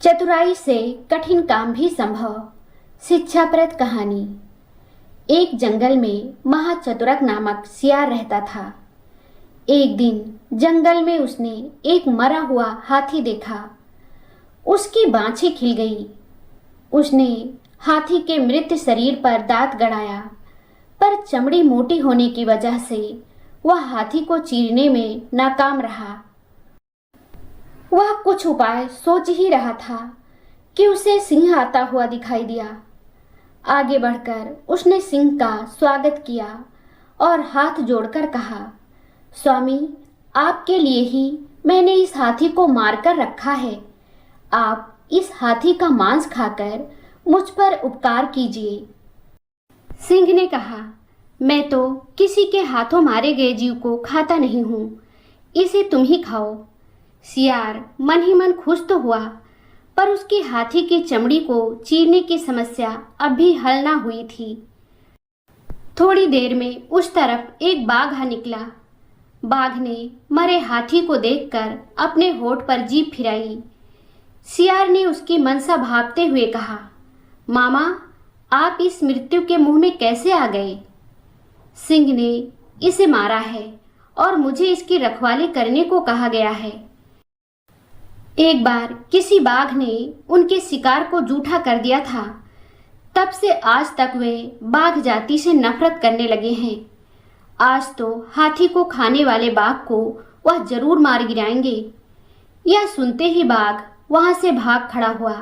चतुराई से कठिन काम भी संभव। शिक्षाप्रद कहानी। एक जंगल में महाचतुरक नामक सियार रहता था। एक दिन जंगल में उसने एक मरा हुआ हाथी देखा। उसकी बाँछें खिल गई। उसने हाथी के मृत शरीर पर दांत गड़ाया, पर चमड़ी मोटी होने की वजह से वह हाथी को चीरने में नाकाम रहा। वह कुछ उपाय सोच ही रहा था कि उसे सिंह आता हुआ दिखाई दिया। आगे बढ़कर उसने सिंह का स्वागत किया और हाथ जोड़कर कहा, स्वामी, आपके लिए ही मैंने इस हाथी को मारकर रखा है। आप इस हाथी का मांस खाकर मुझ पर उपकार कीजिए। सिंह ने कहा, मैं तो किसी के हाथों मारे गए जीव को खाता नहीं हूँ, इसे तुम ही खाओ। सियार मन ही मन खुश तो हुआ, पर उसकी हाथी की चमड़ी को चीरने की समस्या अब भी हल ना हुई थी। थोड़ी देर में उस तरफ एक बाघ आ निकला। बाघ ने मरे हाथी को देखकर अपने होठ पर जीभ फिराई। सियार ने उसकी मनसा भांपते हुए कहा, मामा, आप इस मृत्यु के मुंह में कैसे आ गए? सिंह ने इसे मारा है और मुझे इसकी रखवाली करने को कहा गया है। एक बार किसी बाघ ने उनके शिकार को जूठा कर दिया था। तब से आज तक वे बाघ जाति से नफरत करने लगे हैं। आज तो हाथी को खाने वाले बाघ को वह जरूर मार गिराएंगे। यह सुनते ही बाघ वहां से भाग खड़ा हुआ।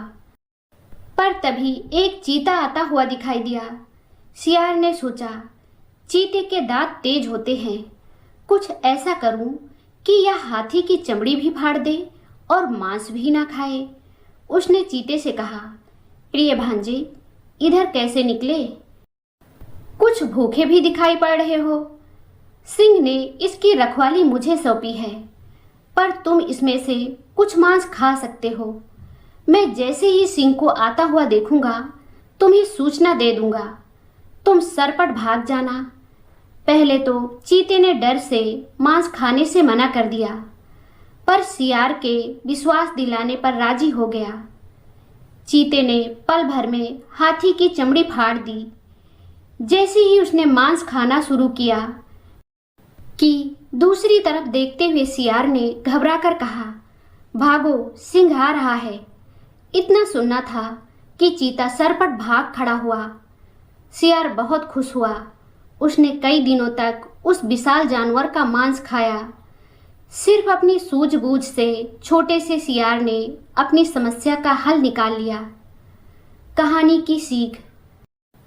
पर तभी एक चीता आता हुआ दिखाई दिया। सियार ने सोचा, चीते के दांत तेज होते हैं, कुछ ऐसा करूं कि यह हाथी की चमड़ी भी फाड़ दे और मांस भी ना खाए। उसने चीते से कहा, प्रिय भांजे, इधर कैसे निकले? कुछ भूखे भी दिखाई पड़ रहे हो। सिंह ने इसकी रखवाली मुझे सौंपी है, पर तुम इसमें से कुछ मांस खा सकते हो। मैं जैसे ही सिंह को आता हुआ देखूंगा, तुम्हें सूचना दे दूंगा। तुम सरपट भाग जाना। पहले तो चीते ने डर से मांस खाने से मना कर दिया, पर सियार के विश्वास दिलाने पर राजी हो गया। चीते ने पल भर में हाथी की चमड़ी फाड़ दी। जैसे ही उसने मांस खाना शुरू किया कि दूसरी तरफ देखते हुए सियार ने घबराकर कहा, भागो, सिंह आ रहा है। इतना सुनना था कि चीता सरपट भाग खड़ा हुआ। सियार बहुत खुश हुआ। उसने कई दिनों तक उस विशाल जानवर का मांस खाया। सिर्फ अपनी सूझबूझ से छोटे से सियार ने अपनी समस्या का हल निकाल लिया। कहानी की सीख।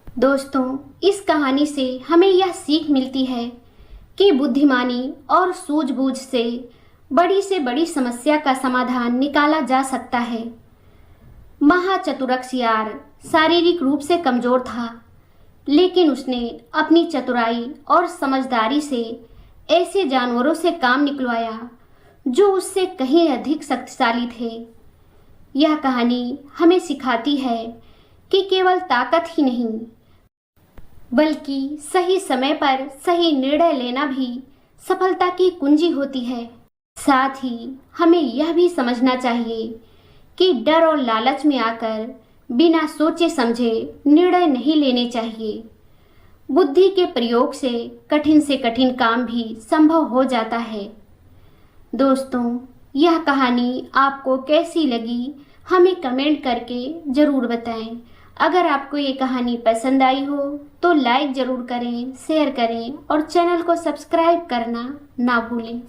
दोस्तों, इस कहानी से हमें यह सीख मिलती है कि बुद्धिमानी और सूझबूझ से बड़ी समस्या का समाधान निकाला जा सकता है। महाचतुरक सियार शारीरिक रूप से कमजोर था, लेकिन उसने अपनी चतुराई और समझदारी से ऐसे जानवरों से काम निकलवाया जो उससे कहीं अधिक शक्तिशाली थे। यह कहानी हमें सिखाती है कि केवल ताकत ही नहीं, बल्कि सही समय पर सही निर्णय लेना भी सफलता की कुंजी होती है। साथ ही हमें यह भी समझना चाहिए कि डर और लालच में आकर बिना सोचे समझे निर्णय नहीं लेने चाहिए। बुद्धि के प्रयोग से कठिन काम भी संभव हो जाता है। दोस्तों, यह कहानी आपको कैसी लगी हमें कमेंट करके ज़रूर बताएं। अगर आपको ये कहानी पसंद आई हो तो लाइक ज़रूर करें, शेयर करें और चैनल को सब्सक्राइब करना ना भूलें।